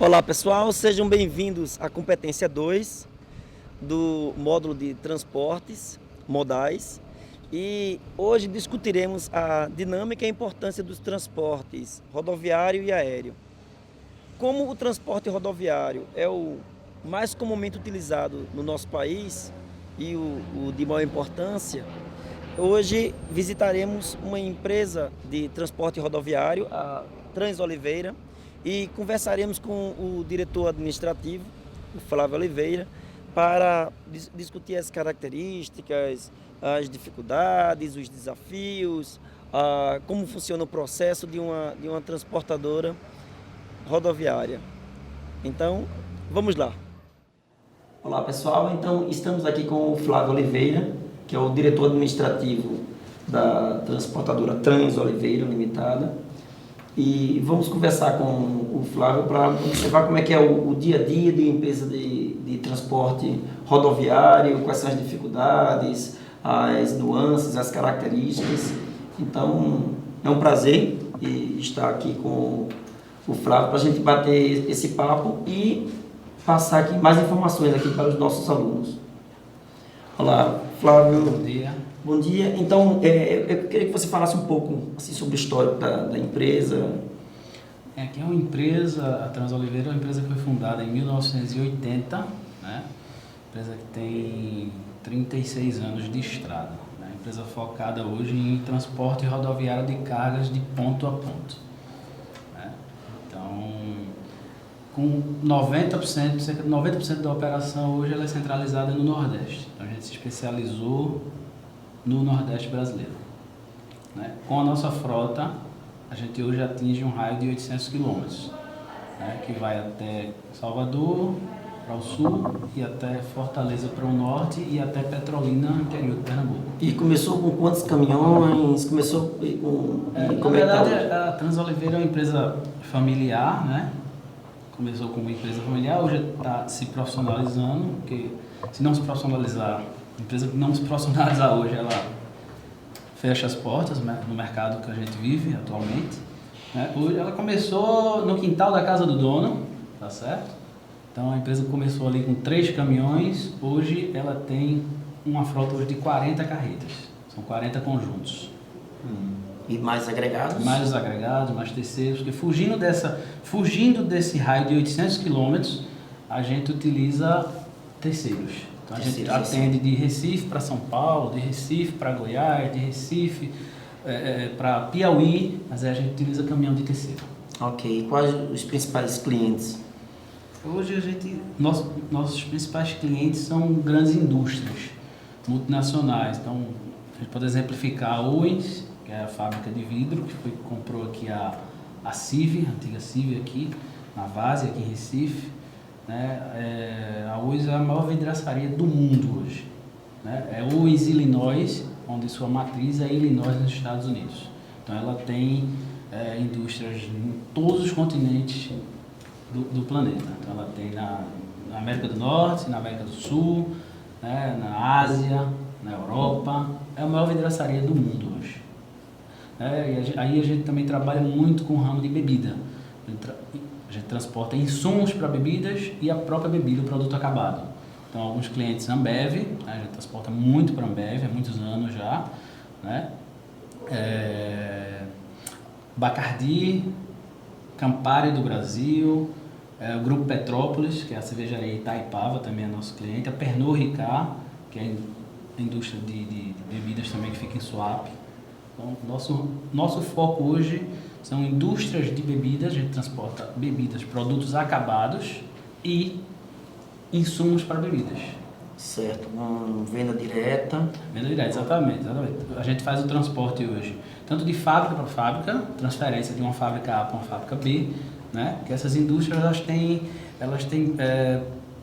Olá pessoal, sejam bem-vindos à competência 2 do módulo de transportes modais e hoje discutiremos a dinâmica e a importância dos transportes rodoviário e aéreo. Como o transporte rodoviário é o mais comumente utilizado no nosso país e o de maior importância, hoje visitaremos uma empresa de transporte rodoviário, a Trans Oliveira, e conversaremos com o diretor administrativo, o Flávio Oliveira, para discutir as características, as dificuldades, os desafios, como funciona o processo de uma transportadora rodoviária. Então, vamos lá. Olá pessoal, então estamos aqui com o Flávio Oliveira, que é o diretor administrativo da transportadora Trans Oliveira Limitada. E vamos conversar com o Flávio para observar como é que é o dia a dia de uma empresa de transporte rodoviário, quais são as dificuldades, as nuances, as características. Então, é um prazer estar aqui com o Flávio para a gente bater esse papo e passar aqui mais informações aqui para os nossos alunos. Olá, Flávio. Bom dia. Bom dia. Então, eu queria que você falasse um pouco assim, sobre o histórico da empresa. Aqui é uma empresa, a Trans Oliveira é uma empresa que foi fundada em 1980, né? Empresa que tem 36 anos de estrada. Né? Empresa focada hoje em transporte rodoviário de cargas de ponto a ponto. Né? Então, com 90%, cerca de 90% da operação hoje ela é centralizada no Nordeste. Então, a gente se especializou no Nordeste brasileiro. Né? Com a nossa frota, a gente hoje atinge um raio de 800 quilômetros, né? Que vai até Salvador, para o sul, e até Fortaleza para o norte, e até Petrolina, interior de Pernambuco. E começou com quantos caminhões? Começou com... Na verdade, a Trans Oliveira é uma empresa familiar, né? Começou como empresa familiar, hoje está se profissionalizando, porque se não se profissionalizar, a empresa que não se profissionalizar hoje, ela fecha as portas, né, no mercado que a gente vive atualmente. Né? Hoje ela começou no quintal da casa do dono, tá certo? Então a empresa começou ali com 3 caminhões, hoje ela tem uma frota hoje de 40 carretas, são 40 conjuntos. E mais agregados? Mais os agregados, mais terceiros, porque fugindo desse raio de 800 quilômetros, a gente utiliza terceiros. Então a gente atende de Recife para São Paulo, de Recife para Goiás, de Recife para Piauí, mas aí a gente utiliza caminhão de terceiro. Ok. Quais os principais clientes? Hoje nossos principais clientes são grandes indústrias multinacionais. Então a gente pode exemplificar a Owens, que é a fábrica de vidro, que comprou aqui a CIV, a antiga CIV aqui, na Várzea, aqui em Recife. Né? A Owens é a maior vidraçaria do mundo hoje. Né? É Owens, Illinois, onde sua matriz é Illinois, nos Estados Unidos. Então ela tem indústrias em todos os continentes do planeta. Então ela tem na América do Norte, na América do Sul, né? Na Ásia, na Europa. É a maior vidraçaria do mundo hoje. E aí a gente também trabalha muito com o ramo de bebida. A gente transporta insumos para bebidas e a própria bebida, o produto acabado. Então, alguns clientes Ambev, né? A gente transporta muito para Ambev, há muitos anos já. Né? Bacardi, Campari do Brasil, o Grupo Petrópolis, que é a cervejaria Itaipava, também é nosso cliente. A Pernod Ricard, que é a indústria de bebidas também que fica em Suape. Então, nosso foco hoje são indústrias de bebidas, a gente transporta bebidas, produtos acabados e insumos para bebidas. Certo, venda direta. Venda direta, exatamente. A gente faz o transporte hoje, tanto de fábrica para fábrica, transferência de uma fábrica A para uma fábrica B, né? Que essas indústrias elas têm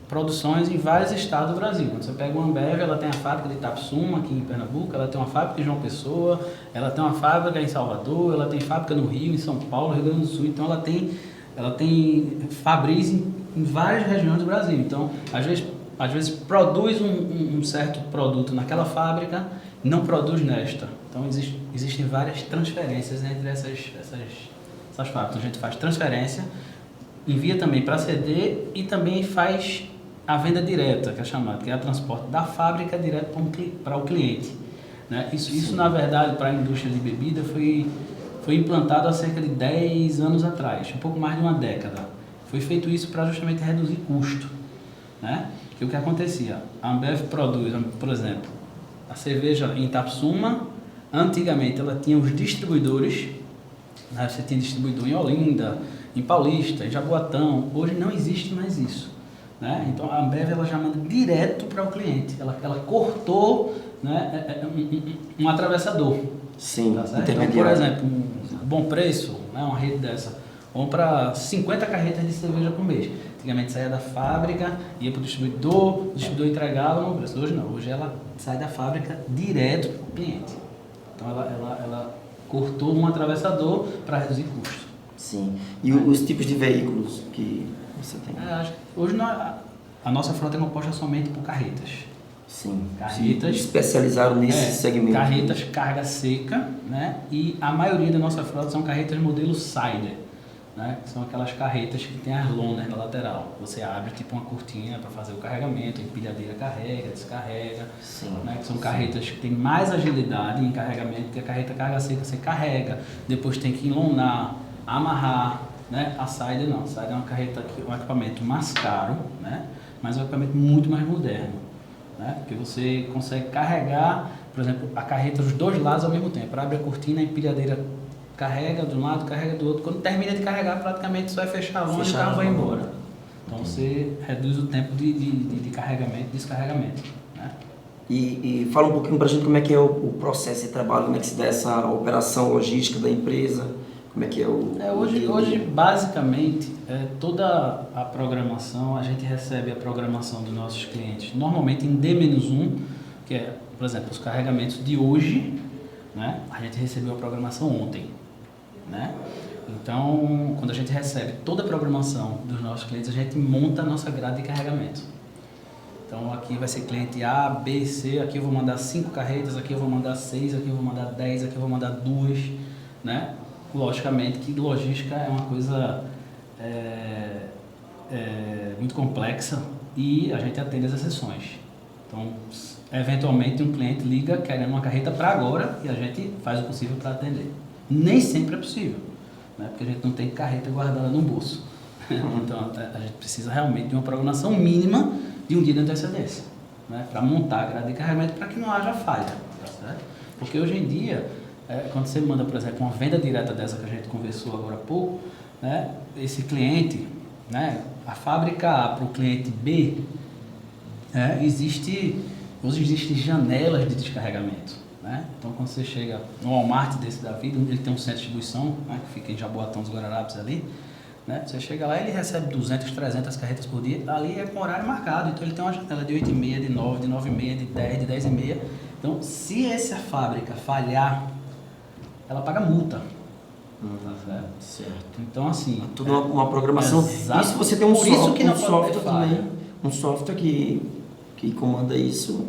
produções em vários estados do Brasil. Quando você pega uma Ambev, ela tem a fábrica de Itapsuma, aqui em Pernambuco, ela tem uma fábrica em João Pessoa, ela tem uma fábrica em Salvador, ela tem fábrica no Rio, em São Paulo, Rio Grande do Sul. Então ela tem fabris em várias regiões do Brasil. Então, às vezes produz um certo produto naquela fábrica não produz nesta. Então existem várias transferências entre essas fábricas. Então, a gente faz transferência, envia também para CD e também faz a venda direta, que é chamada, que é o transporte da fábrica direto para o cliente. Né? Isso, na verdade, para a indústria de bebida foi implantado há cerca de 10 anos atrás, um pouco mais de uma década. Foi feito isso para justamente reduzir custo. Né? Que o que acontecia? A Ambev produz, por exemplo, a cerveja em Itapsuma. Antigamente ela tinha os distribuidores, né? Você tinha distribuidor em Olinda, em Paulista, em Jaboatão. Hoje não existe mais isso. Né? Então a Ambev ela já manda direto para o cliente. Ela cortou, né, um atravessador. Sim, tá certo? Então, por exemplo, um Bom Preço, né, uma rede dessa, compra 50 carretas de cerveja por mês. Antigamente saía da fábrica, ia para o distribuidor entregava no preço. Hoje não, hoje ela sai da fábrica direto para o cliente. Então ela cortou um atravessador para reduzir custo. Sim. E os tipos de veículos que você tem? Hoje a nossa frota é composta somente por carretas. Sim. Carretas. Especializaram nesse segmento. Carretas carga seca, né? E a maioria da nossa frota são carretas modelo Sider. Né? Que são aquelas carretas que tem as lonas na lateral. Você abre tipo uma cortina para fazer o carregamento, a empilhadeira carrega, descarrega. Sim. Né? Que são carretas que têm mais agilidade em carregamento, que a carreta carga seca você carrega, depois tem que enlonar, amarrar. Né? A Sider não. A Sider é uma carreta um equipamento mais caro, né? Mas é um equipamento muito mais moderno. Né? Porque você consegue carregar, por exemplo, a carreta dos dois lados ao mesmo tempo. Abre a cortina, a empilhadeira carrega de um lado, carrega do outro. Quando termina de carregar, praticamente só vai fechar a lona e o carro vai embora. Então você reduz o tempo de carregamento e descarregamento. Né? E fala um pouquinho para a gente como é que é o processo de trabalho, como é que se dá essa operação logística da empresa, como é que é o... Hoje basicamente, toda a programação, a gente recebe a programação dos nossos clientes, normalmente em D-1, que é, por exemplo, os carregamentos de hoje, né? A gente recebeu a programação ontem. Né? Então, quando a gente recebe toda a programação dos nossos clientes, a gente monta a nossa grade de carregamento. Então, aqui vai ser cliente A, B, C, aqui eu vou mandar 5 carretas, aqui eu vou mandar 6, aqui eu vou mandar 10, aqui eu vou mandar 2, né? Logicamente que logística é uma coisa muito complexa e a gente atende as exceções. Então, eventualmente um cliente liga querendo uma carreta para agora e a gente faz o possível para atender. Nem sempre é possível, né? Porque a gente não tem carreta guardada no bolso. Então a gente precisa realmente de uma programação mínima de um dia de antecedência, né? Para montar a grade de carregamento para que não haja falha. Tá certo? Porque hoje em dia, quando você manda, por exemplo, uma venda direta dessa que a gente conversou agora há pouco, né? Esse cliente, né? A fábrica A para o cliente B, hoje existem janelas de descarregamento. Né? Então, quando você chega no Walmart desse da vida, ele tem um centro de distribuição, né, que fica em Jaboatão dos Guararapes ali, né? Você chega lá e ele recebe 200, 300 carretas por dia, ali é com horário marcado, então ele tem uma janela de 8h30, de 9, de 9h30, de 10, de 10h30. Então, se essa fábrica falhar, ela paga multa. Tá certo? Então, assim... Tudo uma programação. Isso você tem um software também, um software que comanda isso.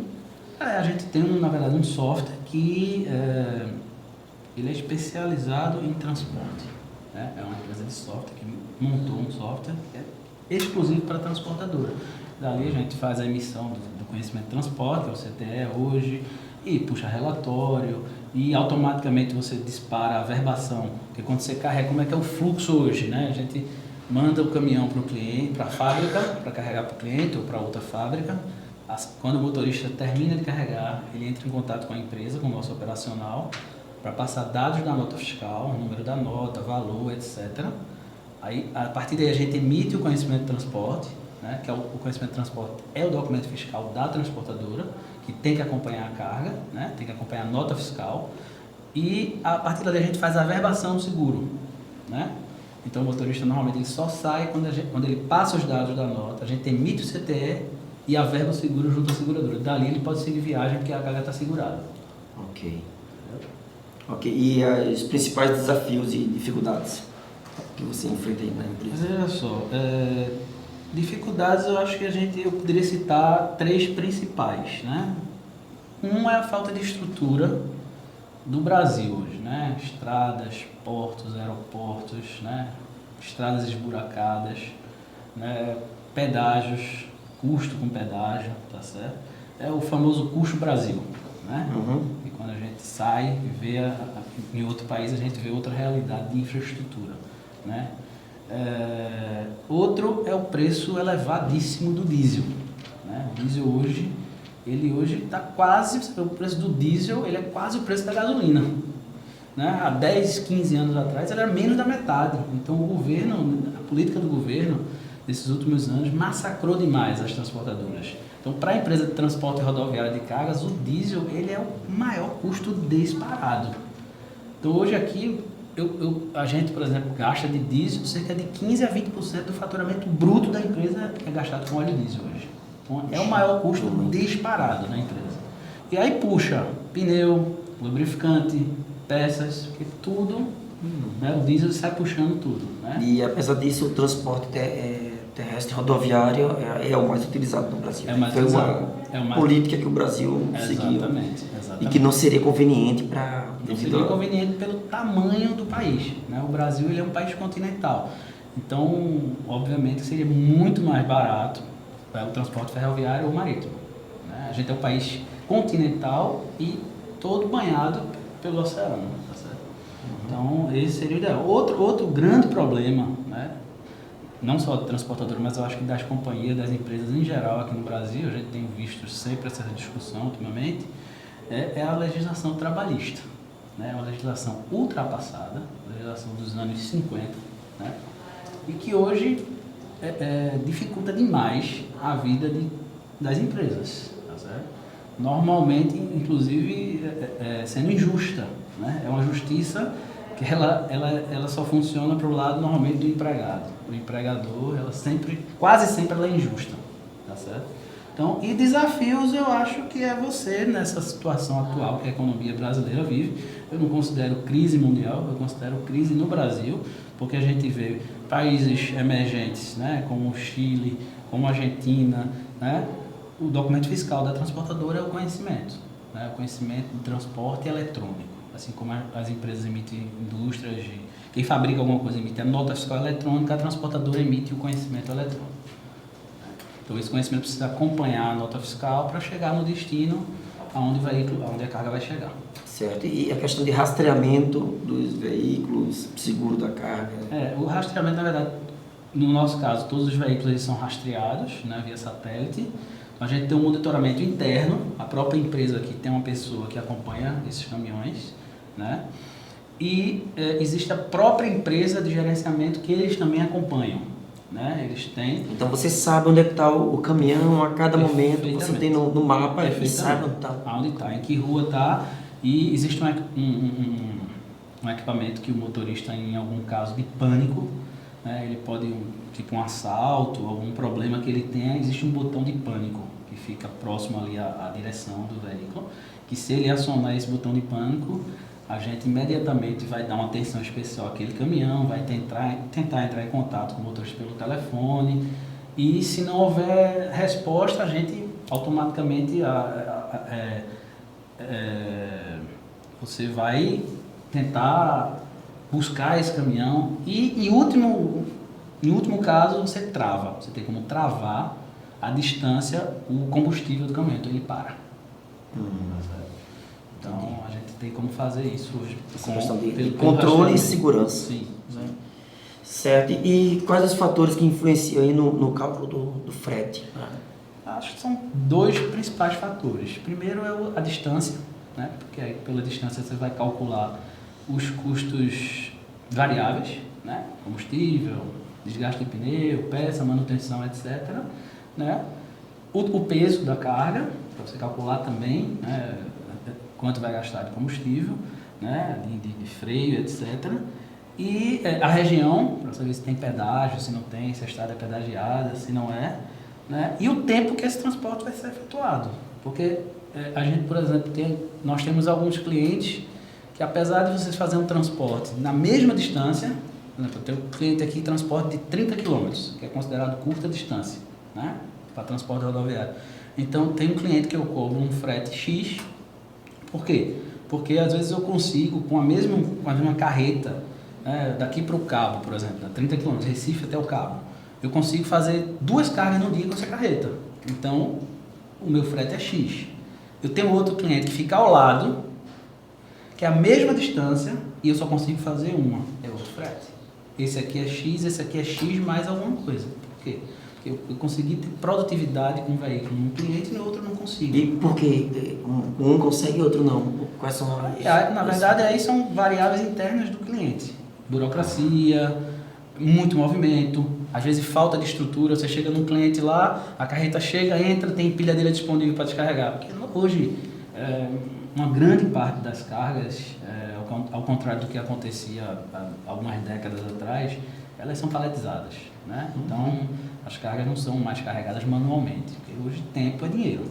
A gente tem, na verdade, um software que ele é especializado em transporte. Né? É uma empresa de software que montou um software que é exclusivo para a transportadora. Dali a gente faz a emissão do conhecimento de transporte, que é o CTE hoje, e puxa relatório, e automaticamente você dispara a verbação, porque quando você carrega, como é que é o fluxo hoje, né? A gente manda o caminhão para o cliente, para a fábrica, para carregar para o cliente ou para outra fábrica. Quando o motorista termina de carregar, ele entra em contato com a empresa, com o nosso operacional, para passar dados da nota fiscal, número da nota, valor, etc. Aí, a partir daí, a gente emite o conhecimento de transporte, né, que é o conhecimento de transporte é o documento fiscal da transportadora, que tem que acompanhar a carga, né, tem que acompanhar a nota fiscal, e a partir daí a gente faz a verbação do seguro. Né? Então, o motorista normalmente ele só sai quando ele passa os dados da nota, a gente emite o CTE, e a verba seguro junto à seguradora. Dali ele pode seguir viagem porque a carga está segurada. Ok. E os principais desafios e dificuldades que você enfrenta aí na empresa? Mas olha só, dificuldades eu acho que eu poderia citar 3 principais. Né? Um é a falta de estrutura do Brasil hoje, né? Estradas, portos, aeroportos, né? Estradas esburacadas, né? Pedágios, custo com pedágio, tá certo? É o famoso custo Brasil, né? E quando a gente sai e vê em outro país, a gente vê outra realidade de infraestrutura, né? Outro é o preço elevadíssimo do diesel, né? O diesel hoje, ele hoje está quase, o preço do diesel, ele é quase o preço da gasolina, né? Há 10, 15 anos atrás era menos da metade. Então o governo, a política do governo nesses últimos anos massacrou demais as transportadoras. Então, para a empresa de transporte rodoviário de cargas, o diesel ele é o maior custo disparado. Então, hoje aqui, a gente, por exemplo, gasta de diesel cerca de 15 a 20% do faturamento bruto da empresa é gastado com óleo diesel hoje. Então, é o maior custo disparado na empresa. E aí puxa pneu, lubrificante, peças, porque tudo, né, o diesel sai puxando tudo, né? E apesar disso, o transporte terrestre rodoviário é o mais utilizado no Brasil. Foi uma política que o Brasil seguiu. Exatamente. E que não seria conveniente para... Não seria conveniente pelo tamanho do país, né? O Brasil ele é um país continental. Então, obviamente, seria muito mais barato o transporte ferroviário ou marítimo, né? A gente é um país continental e todo banhado pelo oceano, tá certo? Então, esse seria o ideal. Outro grande problema, né? Não só do transportador, mas eu acho que das companhias, das empresas em geral aqui no Brasil, a gente tem visto sempre essa discussão ultimamente, é a legislação trabalhista, né? É uma legislação ultrapassada, legislação dos anos 50, né? E que hoje dificulta demais a vida das empresas, tá certo? Normalmente, inclusive, sendo injusta, né? É uma justiça que ela só funciona para o lado normalmente do empregado. O empregador, quase sempre ela é injusta, tá certo? Então, e desafios eu acho que é você nessa situação atual que a economia brasileira vive. Eu não considero crise mundial, eu considero crise no Brasil, porque a gente vê países emergentes, né, como o Chile, como a Argentina, né? O documento fiscal da transportadora é o conhecimento, né? O conhecimento do transporte eletrônico. Assim como as empresas emitem indústrias, quem fabrica alguma coisa emite a nota fiscal eletrônica, a transportadora emite o conhecimento eletrônico. Então esse conhecimento precisa acompanhar a nota fiscal para chegar no destino onde a carga vai chegar. Certo. E a questão de rastreamento dos veículos, seguro da carga? O rastreamento, na verdade, no nosso caso, todos os veículos eles são rastreados, né, via satélite. Então, a gente tem um monitoramento interno, a própria empresa aqui tem uma pessoa que acompanha esses caminhões, né? E existe a própria empresa de gerenciamento que eles também acompanham, né? Eles têm... Então você sabe onde é que está o caminhão a cada momento, você tem no mapa e sabe onde está. Onde está, em que rua está, e existe um equipamento que o motorista, em algum caso de pânico, né, ele pode, tipo um assalto, algum problema que ele tenha, existe um botão de pânico que fica próximo ali à direção do veículo, que se ele acionar esse botão de pânico, a gente imediatamente vai dar uma atenção especial àquele caminhão, vai tentar entrar em contato com o motorista pelo telefone, e se não houver resposta, a gente automaticamente você vai tentar buscar esse caminhão e em último caso você trava, você tem como travar a distância, o combustível do caminhão, então ele para. Então a gente tem como fazer isso hoje. Essa questão de controle e segurança. Sim. Né? Certo. E quais os fatores que influenciam aí no cálculo do frete? Acho que são dois principais fatores. Primeiro é a distância, né? Porque aí pela distância você vai calcular os custos variáveis, né? Combustível, desgaste de pneu, peça, manutenção, etc. Né? O peso da carga, para você calcular também, né? Quanto vai gastar de combustível, né? de freio, etc. E a região, para saber se tem pedágio, se não tem, se a estrada é pedagiada, se não é. Né? E o tempo que esse transporte vai ser efetuado. Porque a gente, por exemplo, nós temos alguns clientes que, apesar de vocês fazerem um transporte na mesma distância, por exemplo, eu tenho um cliente aqui que transporte de 30 km, que é considerado curta distância, né? Para transporte rodoviário. Então, tem um cliente que eu cobro um frete X. Por quê? Porque às vezes eu consigo, com a mesma carreta, né, daqui para o Cabo, por exemplo, 30 km, Recife até o Cabo, eu consigo fazer 2 cargas no dia com essa carreta. Então, o meu frete é X. Eu tenho outro cliente que fica ao lado, que é a mesma distância, e eu só consigo fazer uma, é outro frete. Esse aqui é X, esse aqui é X mais alguma coisa. Por quê? Porque eu consegui ter produtividade com um veículo num cliente e no outro não consigo. E por que um consegue e outro não? Quais são Na verdade, aí são variáveis internas do cliente. Burocracia, muito movimento, às vezes falta de estrutura. Você chega num cliente lá, a carreta chega, entra, tem pilhadeira disponível para descarregar. Porque hoje, uma grande parte das cargas, ao contrário do que acontecia há algumas décadas atrás, elas são paletizadas, né? Então, as cargas não são mais carregadas manualmente, porque hoje tempo é dinheiro.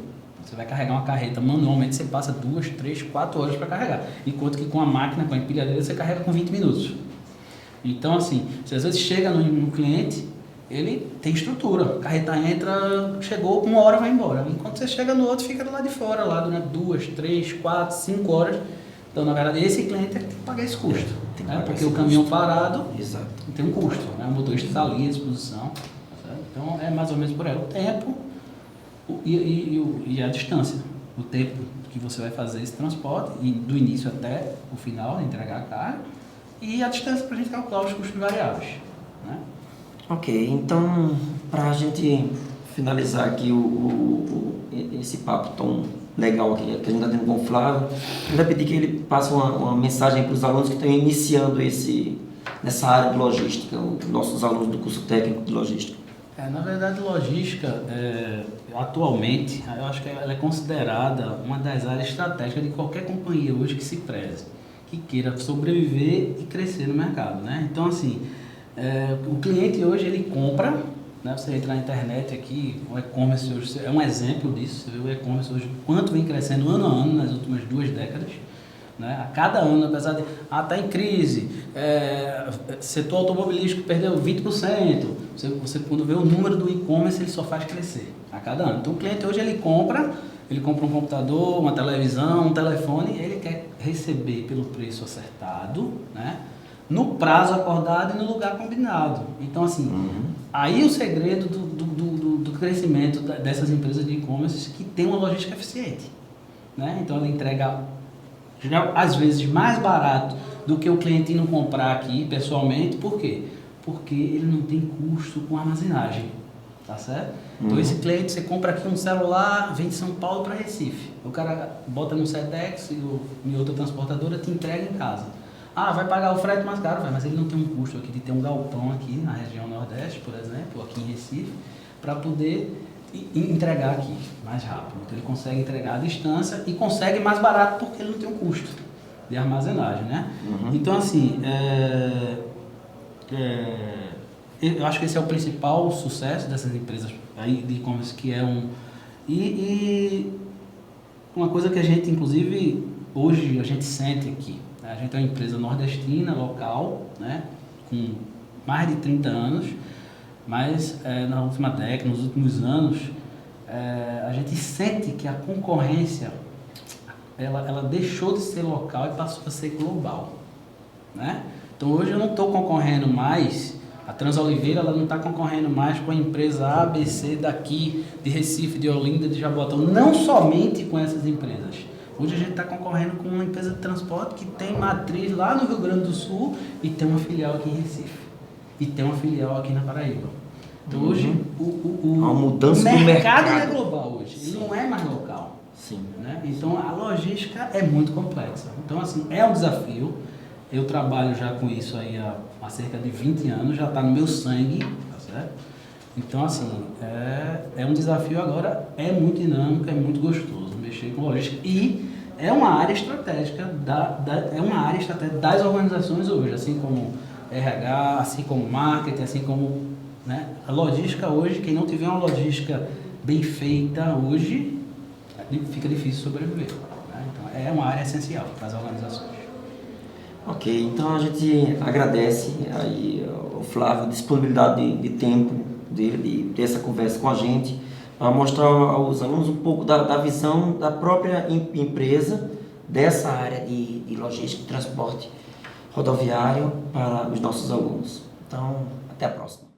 Você vai carregar uma carreta manualmente, você passa 2, 3, 4 horas para carregar. Enquanto que com a máquina, com a empilhadeira, você carrega com 20 minutos. Então, assim, você às vezes chega no cliente, ele tem estrutura. A carreta entra, chegou, 1 hora vai embora. Enquanto você chega no outro, fica do lado de fora, lá durante 2, 3, 4, 5 horas. Então, na verdade, esse cliente tem que pagar esse custo. Porque o caminhão parado tem um custo. Né? O motorista está ali à disposição. Certo? Então, é mais ou menos por aí. O tempo e a distância. O tempo que você vai fazer esse transporte, do início até o final, entregar a carga, e a distância para a gente calcular os custos variáveis. Né? Ok, então, para a gente finalizar aqui esse papo tão legal aqui, que a gente está tendo com o Flávio, eu vou pedir que ele passe uma mensagem para os alunos que estão iniciando nessa área de logística, os nossos alunos do curso técnico de logística. Na verdade, logística, atualmente, eu acho que ela é considerada uma das áreas estratégicas de qualquer companhia hoje que se preze, que queira sobreviver e crescer no mercado, né? Então, assim, o cliente hoje, ele compra, né? Você entra na internet aqui, o e-commerce hoje é um exemplo disso. Você vê o e-commerce hoje, quanto vem crescendo ano a ano nas últimas 2 décadas. Né? A cada ano, apesar de está em crise, setor automobilístico perdeu 20%. Você quando vê o número do e-commerce, ele só faz crescer a cada ano. Então o cliente hoje ele compra um computador, uma televisão, um telefone, ele quer receber pelo preço acertado, né? No prazo acordado e no lugar combinado. Então, assim, aí o segredo do crescimento dessas empresas de e-commerce que tem uma logística eficiente. Né? Então, ela entrega, às vezes, mais barato do que o cliente indo comprar aqui pessoalmente. Por quê? Porque ele não tem custo com armazenagem. Tá certo? Então, esse cliente, você compra aqui um celular, vem de São Paulo para Recife. O cara bota no Sedex e em outra transportadora te entrega em casa. Vai pagar o frete mais caro, mas ele não tem um custo aqui de ter um galpão aqui na região Nordeste, por exemplo, aqui em Recife, para poder entregar aqui mais rápido. Então, ele consegue entregar à distância e consegue mais barato porque ele não tem um custo de armazenagem, né? Então, assim, eu acho que esse é o principal sucesso dessas empresas aí de e-commerce, que é E uma coisa que a gente, inclusive, hoje a gente sente aqui, a gente é uma empresa nordestina, local, né, com mais de 30 anos, mas na última década, nos últimos anos, a gente sente que a concorrência ela deixou de ser local e passou a ser global. Né? Então hoje eu não estou concorrendo mais, a Transoliveira ela não está concorrendo mais com a empresa ABC daqui, de Recife, de Olinda, de Jaboatão, não somente com essas empresas. Hoje a gente está concorrendo com uma empresa de transporte que tem matriz lá no Rio Grande do Sul e tem uma filial aqui em Recife. E tem uma filial aqui na Paraíba. Então hoje o mercado é global hoje, ele não é mais local. Sim. Né? Então a logística é muito complexa. Então assim, é um desafio. Eu trabalho já com isso aí há cerca de 20 anos, já está no meu sangue, tá certo? Então assim, é um desafio agora, é muito dinâmico, é muito gostoso mexer com logística e é uma área estratégica das organizações hoje, assim como RH, assim como marketing, assim como, né? A logística hoje, quem não tiver uma logística bem feita hoje, fica difícil sobreviver. Né? Então é uma área essencial para as organizações. Ok, então a gente agradece aí ao Flávio a disponibilidade de tempo dele, de ter essa conversa com a gente, a mostrar aos alunos um pouco da visão da própria empresa dessa área de logística e transporte rodoviário para os nossos alunos. Então, até a próxima.